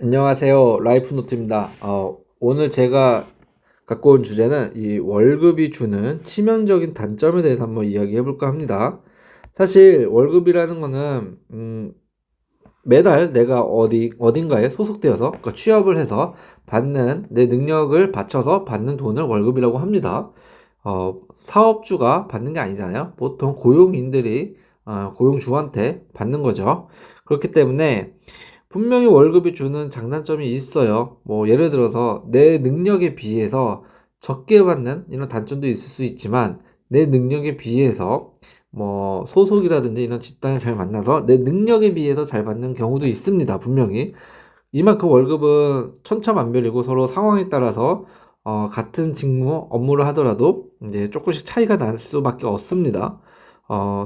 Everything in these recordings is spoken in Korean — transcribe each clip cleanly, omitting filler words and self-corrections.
안녕하세요. 라이프노트입니다. 오늘 제가 갖고 온 주제는 이 월급이 주는 치명적인 단점에 대해서 한번 이야기해 볼까 합니다. 사실 월급이라는 거는 매달 내가 어딘가에 소속되어서 그러니까 취업을 해서 받는 내 능력을 바쳐서 받는 돈을 월급이라고 합니다. 사업주가 받는 게 아니잖아요. 보통 고용인들이 고용주한테 받는 거죠. 그렇기 때문에 분명히 월급이 주는 장단점이 있어요. 뭐 예를 들어서 내 능력에 비해서 적게 받는 이런 단점도 있을 수 있지만 내 능력에 비해서 뭐 소속이라든지 이런 집단에 잘 만나서 내 능력에 비해서 잘 받는 경우도 있습니다. 분명히 이만큼 월급은 천차만별이고 서로 상황에 따라서 같은 직무 업무를 하더라도 이제 조금씩 차이가 날 수밖에 없습니다.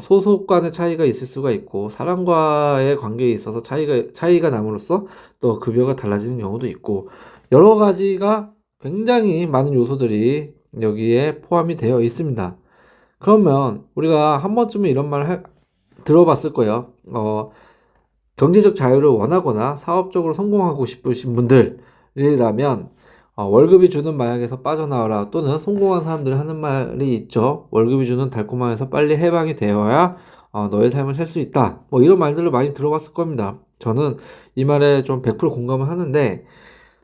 소속 간의 차이가 있을 수가 있고 사람과의 관계에 있어서 차이가 남으로써 또 급여가 달라지는 경우도 있고 여러 가지가 굉장히 많은 요소들이 여기에 포함이 되어 있습니다. 그러면 우리가 한 번쯤은 이런 들어봤을 거예요. 경제적 자유를 원하거나 사업적으로 성공하고 싶으신 분들이라면 월급이 주는 마약에서 빠져나와라 또는 성공한 사람들이 하는 말이 있죠. 월급이 주는 달콤함에서 빨리 해방이 되어야 너의 삶을 살 수 있다. 뭐 이런 말들을 많이 들어봤을 겁니다. 저는 이 말에 좀 100% 공감을 하는데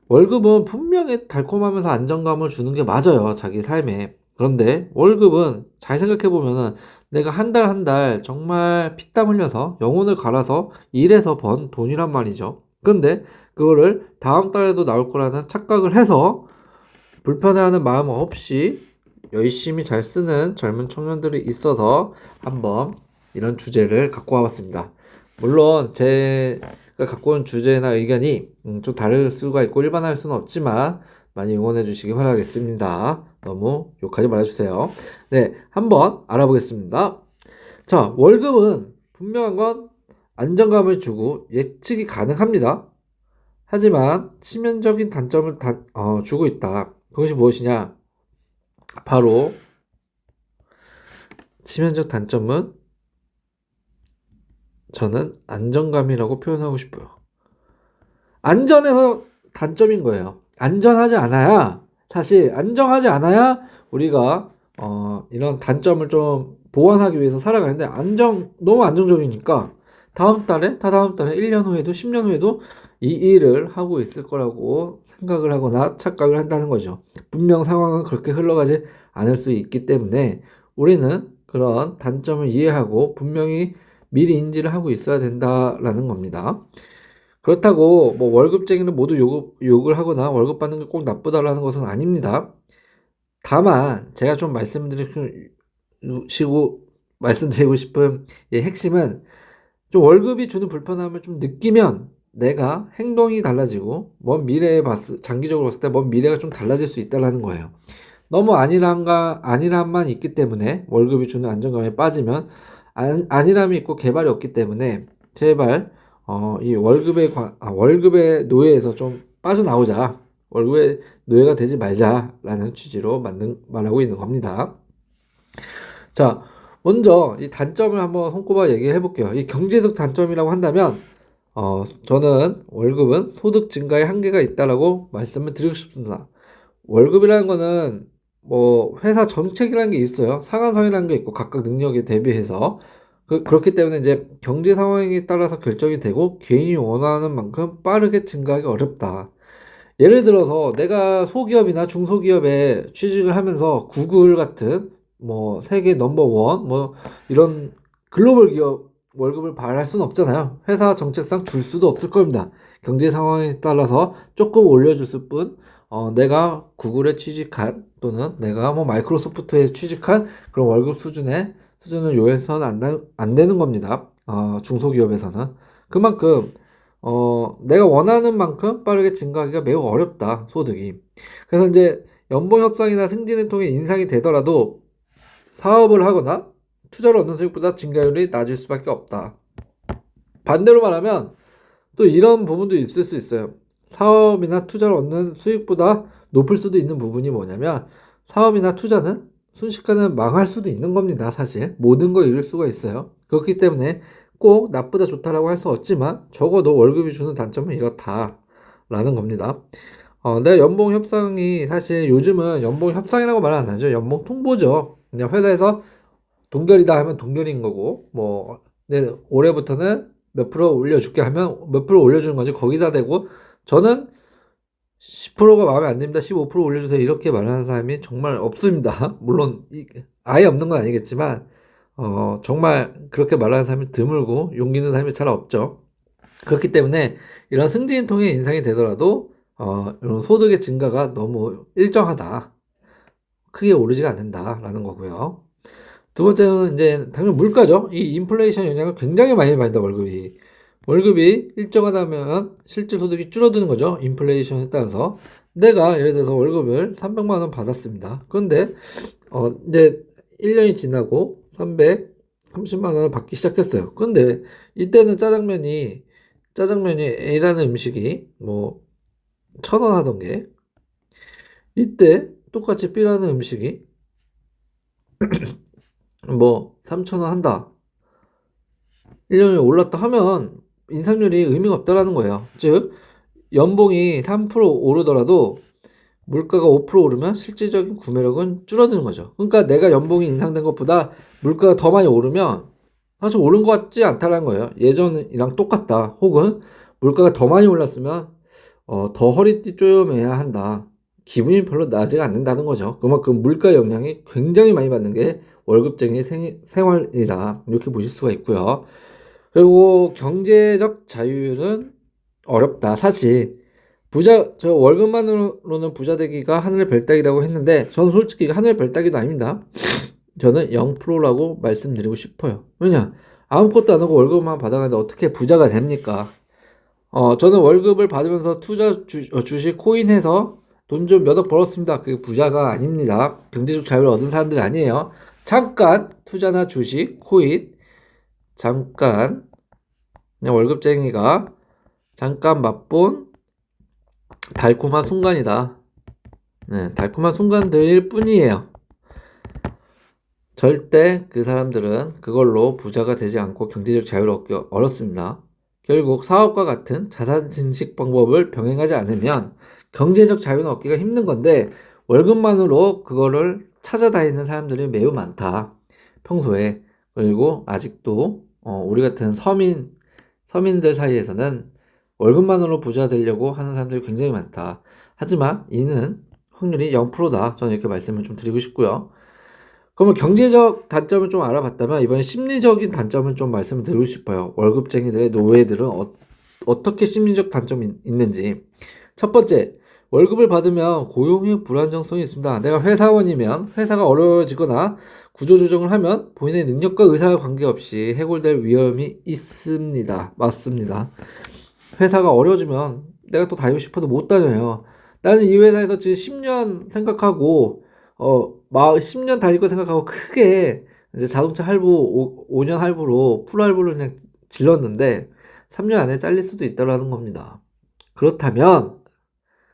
월급은 분명히 달콤하면서 안정감을 주는 게 맞아요. 자기 삶에. 그런데 월급은 잘 생각해 보면은 내가 한 달 한 달 정말 피땀 흘려서 영혼을 갈아서 일해서 번 돈이란 말이죠. 근데 그거를 다음 달에도 나올 거라는 착각을 해서 불편해하는 마음 없이 열심히 잘 쓰는 젊은 청년들이 있어서 한번 이런 주제를 갖고 와봤습니다. 물론 제가 갖고 온 주제나 의견이 좀 다를 수가 있고 일반화할 수는 없지만 많이 응원해 주시기 바라겠습니다. 너무 욕하지 말아주세요. 네, 한번 알아보겠습니다. 자, 월급은 분명한 건 안정감을 주고 예측이 가능합니다. 하지만 치명적인 단점을 주고 있다. 그것이 무엇이냐? 바로 치명적 단점은 저는 안정감이라고 표현하고 싶어요. 안전해서 단점인 거예요. 사실 안정하지 않아야 우리가 이런 단점을 좀 보완하기 위해서 살아가는데 너무 안정적이니까 다다음 달에 1년 후에도 10년 후에도 이 일을 하고 있을 거라고 생각을 하거나 착각을 한다는 거죠. 분명 상황은 그렇게 흘러가지 않을 수 있기 때문에 우리는 그런 단점을 이해하고 분명히 미리 인지를 하고 있어야 된다라는 겁니다. 그렇다고 뭐 월급쟁이는 모두 욕을 하거나 월급 받는 게 꼭 나쁘다라는 것은 아닙니다. 다만 제가 좀 말씀드리고 싶은 핵심은 좀 월급이 주는 불편함을 좀 느끼면 내가 행동이 달라지고 장기적으로 봤을 때 먼 미래가 좀 달라질 수 있다라는 거예요. 너무 안일함만 있기 때문에 월급이 주는 안정감에 빠지면 안일함이 있고 개발이 없기 때문에 제발 이 월급의 노예에서 좀 빠져나오자. 월급의 노예가 되지 말자라는 취지로 말하고 있는 겁니다. 자, 먼저 이 단점을 한번 손꼽아 얘기해 볼게요. 이 경제적 단점이라고 한다면 저는 월급은 소득 증가에 한계가 있다라고 말씀을 드리고 싶습니다. 월급이라는 거는 뭐 회사 정책이라는 게 있어요. 상한선이라는 게 있고 각각 능력에 대비해서 그렇기 때문에 이제 경제 상황에 따라서 결정이 되고 개인이 원하는 만큼 빠르게 증가하기 어렵다. 예를 들어서 내가 소기업이나 중소기업에 취직을 하면서 구글 같은 뭐 세계 넘버원 뭐 이런 글로벌 기업 월급을 바랄 수는 없잖아요. 회사 정책상 줄 수도 없을 겁니다. 경제 상황에 따라서 조금 올려줬을 뿐, 내가 구글에 취직한 또는 내가 뭐 마이크로소프트에 취직한 그런 월급 수준을 요해서는 안 되는 겁니다. 중소기업에서는. 그만큼 내가 원하는 만큼 빠르게 증가하기가 매우 어렵다, 소득이. 그래서 이제 연봉 협상이나 승진을 통해 인상이 되더라도 사업을 하거나 투자를 얻는 수익보다 증가율이 낮을 수밖에 없다. 반대로 말하면 또 이런 부분도 있을 수 있어요. 사업이나 투자를 얻는 수익보다 높을 수도 있는 부분이 뭐냐면 사업이나 투자는 순식간에 망할 수도 있는 겁니다. 사실 모든 걸 잃을 수가 있어요. 그렇기 때문에 꼭 나쁘다 좋다라고 할 수 없지만 적어도 월급이 주는 단점은 이렇다 라는 겁니다. 내 연봉 협상이 사실 요즘은 연봉 협상이라고 말 안 하죠. 연봉 통보죠. 그냥 회사에서 동결이다 하면 동결인 거고, 뭐, 올해부터는 몇 프로 올려줄게 하면 몇 프로 올려주는 건지 거기다 대고, 저는 10%가 마음에 안 듭니다. 15% 올려주세요. 이렇게 말하는 사람이 정말 없습니다. 물론, 아예 없는 건 아니겠지만, 정말 그렇게 말하는 사람이 드물고, 용기 있는 사람이 잘 없죠. 그렇기 때문에, 이런 승진 통해 인상이 되더라도, 이런 소득의 증가가 너무 일정하다. 크게 오르지가 않는다라는 거고요. 두 번째는 이제 당연히 물가죠. 이 인플레이션 영향을 굉장히 많이 받는다, 월급이. 월급이 일정하다면 실질 소득이 줄어드는 거죠. 인플레이션에 따라서. 내가 예를 들어서 월급을 300만 원 받았습니다. 그런데 이제 1년이 지나고 330만 원을 받기 시작했어요. 그런데 이때는 짜장면이 A라는 음식이 뭐 1,000원 하던 게 이때 똑같이 B라는 음식이 뭐 3,000원 한다. 1년에 올랐다 하면 인상률이 의미가 없다라는 거예요. 즉, 연봉이 3% 오르더라도 물가가 5% 오르면 실질적인 구매력은 줄어드는 거죠. 그러니까 내가 연봉이 인상된 것보다 물가가 더 많이 오르면 사실 오른 것 같지 않다는 거예요. 예전이랑 똑같다. 혹은 물가가 더 많이 올랐으면 더 허리띠 쪼여매야 한다. 기분이 별로 나지가 않는다는 거죠. 그만큼 물가 영향이 굉장히 많이 받는 게 월급쟁이 생활이다. 이렇게 보실 수가 있고요. 그리고 경제적 자유는 어렵다. 사실 저 월급만으로는 부자 되기가 하늘의 별 따기라고 했는데 저는 솔직히 하늘의 별 따기도 아닙니다. 저는 0%라고 말씀드리고 싶어요. 왜냐? 아무것도 안 하고 월급만 받아가는데 어떻게 부자가 됩니까? 저는 월급을 받으면서 주식 코인 해서 돈 좀 몇 억 벌었습니다. 그게 부자가 아닙니다. 경제적 자유를 얻은 사람들이 아니에요. 잠깐 투자나 주식, 코인, 잠깐 그냥 월급쟁이가 잠깐 맛본 달콤한 순간이다. 네, 달콤한 순간들일 뿐이에요. 절대 그 사람들은 그걸로 부자가 되지 않고 경제적 자유를 얻기 어렵습니다. 결국 사업과 같은 자산 증식 방법을 병행하지 않으면 경제적 자유는 얻기가 힘든 건데 월급만으로 그거를 찾아다니는 사람들이 매우 많다. 평소에. 그리고 아직도 우리 같은 서민들 사이에서는 월급만으로 부자 되려고 하는 사람들이 굉장히 많다. 하지만 이는 확률이 0%다. 저는 이렇게 말씀을 좀 드리고 싶고요. 그러면 경제적 단점을 좀 알아봤다면 이번에 심리적인 단점을 좀 말씀을 드리고 싶어요. 월급쟁이들의 노예들은 어떻게 심리적 단점이 있는지. 첫 번째, 월급을 받으면 고용의 불안정성이 있습니다. 내가 회사원이면 회사가 어려워지거나 구조조정을 하면 본인의 능력과 의사와 관계없이 해골될 위험이 있습니다. 맞습니다. 회사가 어려워지면 내가 또 다니고 싶어도 못 다녀요. 나는 이 회사에서 지금 10년 생각하고, 10년 다닐 거 생각하고 크게 이제 자동차 할부 5년 할부로 풀 할부를 그냥 질렀는데 3년 안에 잘릴 수도 있다라는 겁니다. 그렇다면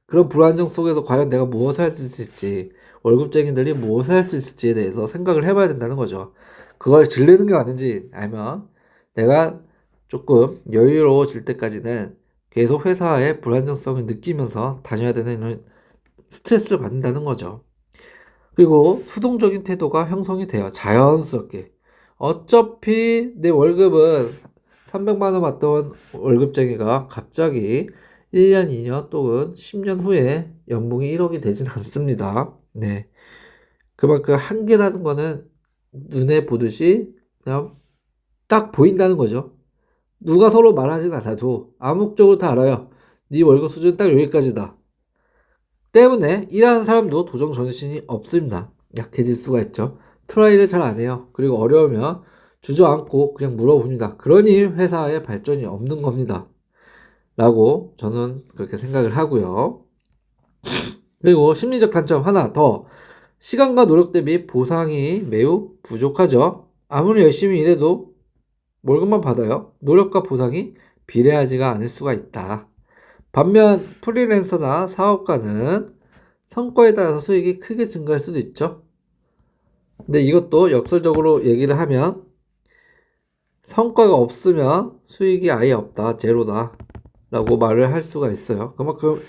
그런 불안정 속에서 과연 내가 무엇을 할 수 있을지, 월급쟁이들이 무엇을 할 수 있을지에 대해서 생각을 해봐야 된다는 거죠. 그걸 질르는 게 맞는지 알면 내가 조금 여유로워질 때까지는 계속 회사의 불안정성을 느끼면서 다녀야 되는 이런 스트레스를 받는다는 거죠. 그리고 수동적인 태도가 형성이 돼요. 자연스럽게. 어차피 내 월급은 300만 원 받던 월급쟁이가 갑자기 1년, 2년 또는 10년 후에 연봉이 1억이 되진 않습니다. 네. 그만큼 한계라는 거는 눈에 보듯이 그냥 딱 보인다는 거죠. 누가 서로 말하진 않아도 암묵적으로 다 알아요. 네 월급 수준 딱 여기까지다. 때문에 일하는 사람도 도정 정신이 없습니다. 약해질 수가 있죠. 트라이를 잘 안 해요. 그리고 어려우면 주저앉고 그냥 물어봅니다. 그러니 회사에 발전이 없는 겁니다. 라고 저는 그렇게 생각을 하고요. 그리고 심리적 단점 하나 더. 시간과 노력 대비 보상이 매우 부족하죠. 아무리 열심히 일해도 월급만 받아요. 노력과 보상이 비례하지가 않을 수가 있다. 반면 프리랜서나 사업가는 성과에 따라서 수익이 크게 증가할 수도 있죠. 근데 이것도 역설적으로 얘기를 하면 성과가 없으면 수익이 아예 없다. 제로다. 라고 말을 할 수가 있어요. 그만큼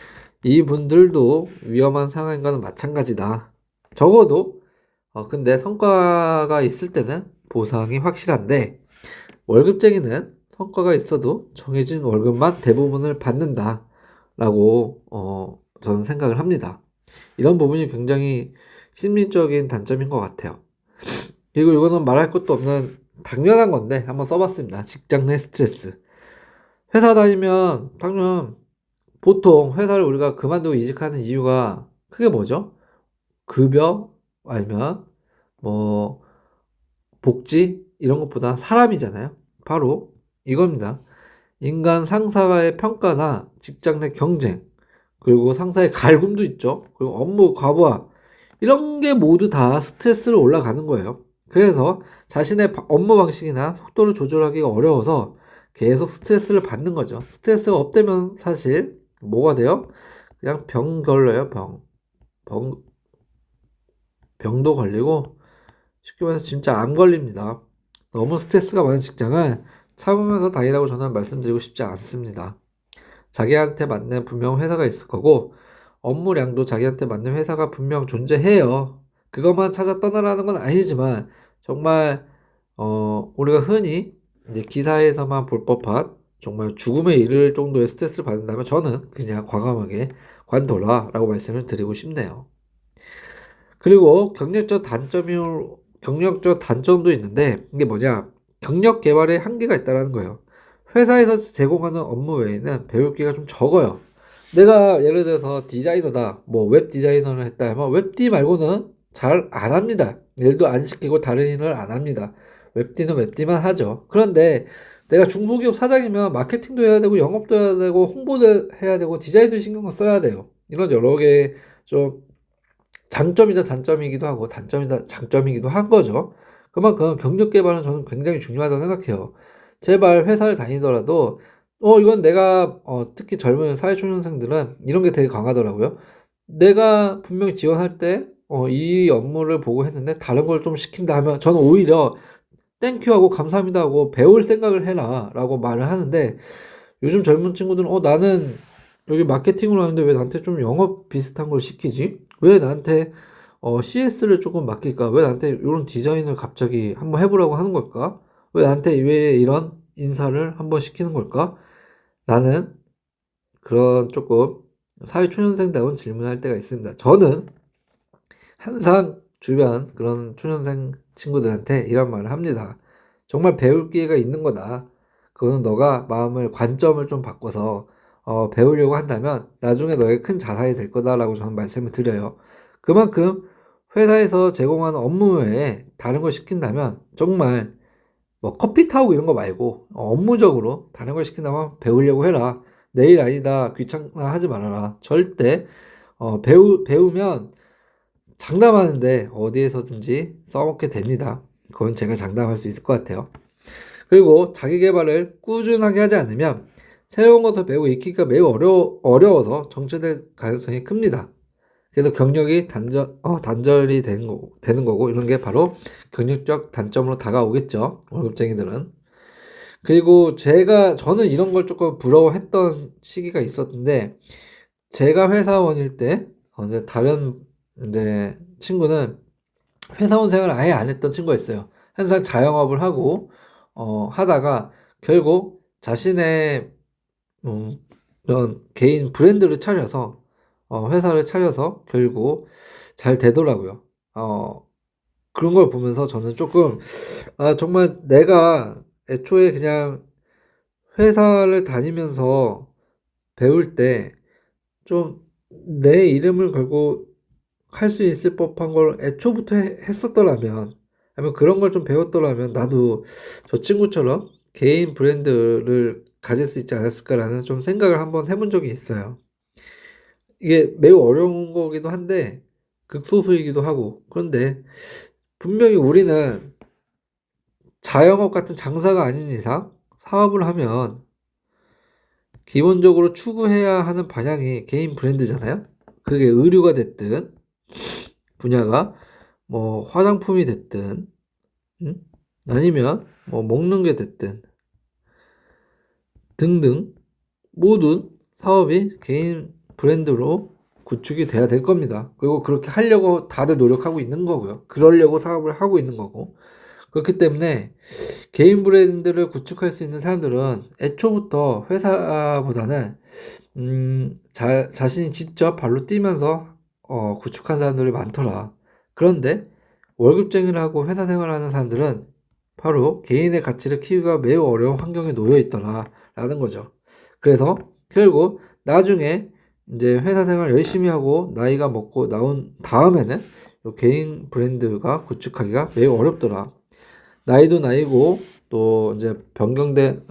이분들도 위험한 상황과는 마찬가지다. 적어도 근데 성과가 있을 때는 보상이 확실한데 월급쟁이는 성과가 있어도 정해진 월급만 대부분을 받는다 라고 저는 생각을 합니다. 이런 부분이 굉장히 심리적인 단점인 것 같아요. 그리고 이거는 말할 것도 없는 당연한 건데 한번 써봤습니다. 직장 내 스트레스. 회사 다니면 당연 보통 회사를 우리가 그만두고 이직하는 이유가 크게 뭐죠? 급여 아니면 뭐 복지 이런 것보다 사람이잖아요. 바로 이겁니다. 인간 상사의 평가나 직장 내 경쟁, 그리고 상사의 갈굼도 있죠. 그리고 업무 과부하, 이런 게 모두 다 스트레스를 올라가는 거예요. 그래서 자신의 업무 방식이나 속도를 조절하기가 어려워서 계속 스트레스를 받는 거죠. 스트레스가 없다면 사실 뭐가 돼요? 그냥 병 걸려요, 병, 병도 걸리고 쉽게 말해서 진짜 암 걸립니다. 너무 스트레스가 많은 직장은 참으면서 다니라고 저는 말씀드리고 싶지 않습니다. 자기한테 맞는 분명 회사가 있을 거고 업무량도 자기한테 맞는 회사가 분명 존재해요. 그것만 찾아 떠나라는 건 아니지만 정말 우리가 흔히 이제 기사에서만 볼 법한 정말 죽음에 이를 정도의 스트레스를 받는다면 저는 그냥 과감하게 관둬라라고 말씀을 드리고 싶네요. 그리고 경력적 단점도 있는데 이게 뭐냐? 경력 개발에 한계가 있다라는 거예요. 회사에서 제공하는 업무 외에는 배울 기회가 좀 적어요. 내가 예를 들어서 디자이너다, 뭐 웹 디자이너를 했다 하면 웹디 말고는 잘 안 합니다. 일도 안 시키고 다른 일을 안 합니다. 웹디는 웹디만 하죠. 그런데 내가 중소기업 사장이면 마케팅도 해야 되고 영업도 해야 되고 홍보도 해야 되고 디자인도 신경을 써야 돼요. 이런 여러 개좀 장점이자 단점이기도 하고 단점이자 장점이기도 한 거죠. 그만큼 경력 개발은 저는 굉장히 중요하다고 생각해요. 제발 회사를 다니더라도 이건 내가 특히 젊은 사회초년생들은 이런 게 되게 강하더라고요. 내가 분명히 지원할 때 이 업무를 보고 했는데 다른 걸 좀 시킨다 하면 저는 오히려 땡큐 하고 감사합니다 하고 배울 생각을 해라 라고 말을 하는데 요즘 젊은 친구들은 나는 여기 마케팅으로 하는데 왜 나한테 좀 영업 비슷한 걸 시키지? 왜 나한테 CS를 조금 맡길까? 왜 나한테 이런 디자인을 갑자기 한번 해보라고 하는 걸까? 왜 이런 인사를 한번 시키는 걸까? 라는 그런 조금 사회초년생다운 질문을 할 때가 있습니다. 저는 항상 주변 그런 초년생 친구들한테 이런 말을 합니다. 정말 배울 기회가 있는 거다. 그거는 너가 관점을 좀 바꿔서 배우려고 한다면 나중에 너에게 큰 자산이 될 거다라고 저는 말씀을 드려요. 그만큼 회사에서 제공하는 업무 외에 다른 걸 시킨다면 정말 뭐 커피 타고 이런 거 말고 업무적으로 다른 걸 시킨다면 배우려고 해라. 내일 아니다 귀찮아 하지 말아라. 절대 배우면 장담하는데 어디에서든지 써먹게 됩니다. 그건 제가 장담할 수 있을 것 같아요. 그리고 자기 개발을 꾸준하게 하지 않으면 새로운 것을 배우고 익히기가 매우 어려워서 정체될 가능성이 큽니다. 그래서 경력이 단절이 되는 거고 이런 게 바로 경력적 단점으로 다가오겠죠. 월급쟁이들은. 그리고 저는 이런 걸 조금 부러워했던 시기가 있었는데 제가 회사원일 때 이제 다른 이제 친구는 회사원 생활을 아예 안 했던 친구가 있어요. 항상 자영업을 하고 하다가 결국 자신의 이런 개인 브랜드를 차려서 회사를 차려서 결국 잘 되더라고요. 그런 걸 보면서 저는 조금 정말 내가 애초에 그냥 회사를 다니면서 배울 때 좀 내 이름을 걸고 할 수 있을 법한 걸 애초부터 했었더라면, 아니면 그런 걸 좀 배웠더라면, 나도 저 친구처럼 개인 브랜드를 가질 수 있지 않았을까라는 좀 생각을 한번 해본 적이 있어요. 이게 매우 어려운 거기도 한데, 극소수이기도 하고, 그런데 분명히 우리는 자영업 같은 장사가 아닌 이상 사업을 하면 기본적으로 추구해야 하는 방향이 개인 브랜드잖아요. 그게 의류가 됐든, 분야가 뭐 화장품이 됐든 음? 아니면 뭐 먹는 게 됐든 등등 모든 사업이 개인 브랜드로 구축이 돼야 될 겁니다. 그리고 그렇게 하려고 다들 노력하고 있는 거고요. 그러려고 사업을 하고 있는 거고. 그렇기 때문에 개인 브랜드를 구축할 수 있는 사람들은 애초부터 회사보다는 자신이 직접 발로 뛰면서 구축한 사람들이 많더라. 그런데 월급쟁이를 하고 회사 생활하는 사람들은 바로 개인의 가치를 키우기가 매우 어려운 환경에 놓여 있더라 라는 거죠. 그래서 결국 나중에 이제 회사 생활 열심히 하고 나이가 먹고 나온 다음에는 개인 브랜드가 구축하기가 매우 어렵더라. 나이도 나이고 또 이제 변화된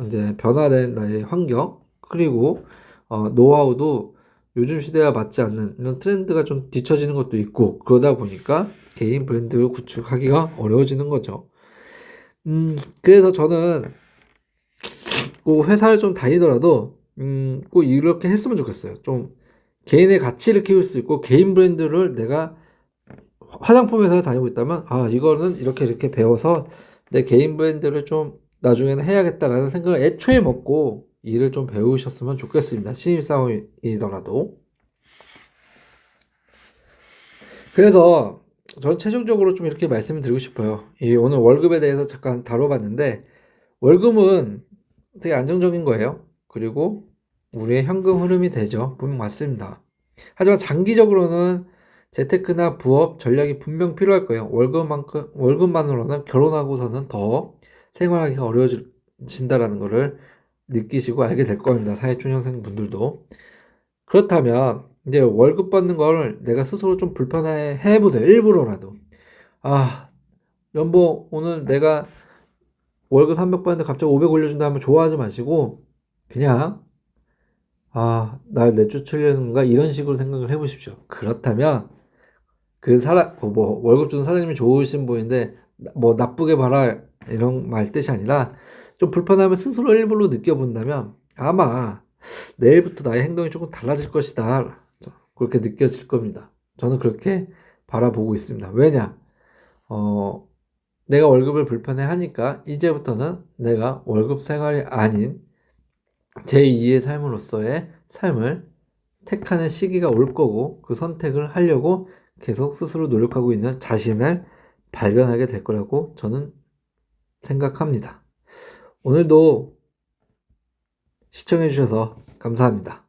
나의 환경 그리고 노하우도 요즘 시대와 맞지 않는 이런 트렌드가 좀 뒤처지는 것도 있고 그러다 보니까 개인 브랜드를 구축하기가 어려워지는 거죠. 그래서 저는 꼭 회사를 좀 다니더라도 꼭 이렇게 했으면 좋겠어요. 좀 개인의 가치를 키울 수 있고 개인 브랜드를 내가 화장품 회사에 다니고 있다면 이거는 이렇게 배워서 내 개인 브랜드를 좀 나중에는 해야겠다라는 생각을 애초에 먹고 일을 좀 배우셨으면 좋겠습니다. 신입사원이더라도. 그래서 저는 최종적으로 좀 이렇게 말씀을 드리고 싶어요. 오늘 월급에 대해서 잠깐 다뤄봤는데 월급은 되게 안정적인 거예요. 그리고 우리의 현금 흐름이 되죠. 분명 맞습니다. 하지만 장기적으로는 재테크나 부업 전략이 분명 필요할 거예요. 월급만으로는 결혼하고서는 더 생활하기가 어려워진다라는 것을 느끼시고 알게 될 겁니다. 사회초년생 분들도. 그렇다면 이제 월급 받는 걸 내가 스스로 좀 불편해 해보세요. 일부러라도. 아, 연봉 오늘 내가 월급 300 받는데 갑자기 500 올려준다 하면 좋아하지 마시고 그냥 날 내쫓으려는 건가 이런 식으로 생각을 해보십시오. 그렇다면 월급 주는 사장님이 좋으신 분인데 뭐 나쁘게 봐라 이런 말 뜻이 아니라 좀 불편함을 스스로 일부러 느껴본다면 아마 내일부터 나의 행동이 조금 달라질 것이다. 그렇게 느껴질 겁니다. 저는 그렇게 바라보고 있습니다. 왜냐? 내가 월급을 불편해 하니까 이제부터는 내가 월급 생활이 아닌 제2의 삶으로서의 삶을 택하는 시기가 올 거고 그 선택을 하려고 계속 스스로 노력하고 있는 자신을 발견하게 될 거라고 저는 생각합니다. 오늘도 시청해 주셔서 감사합니다.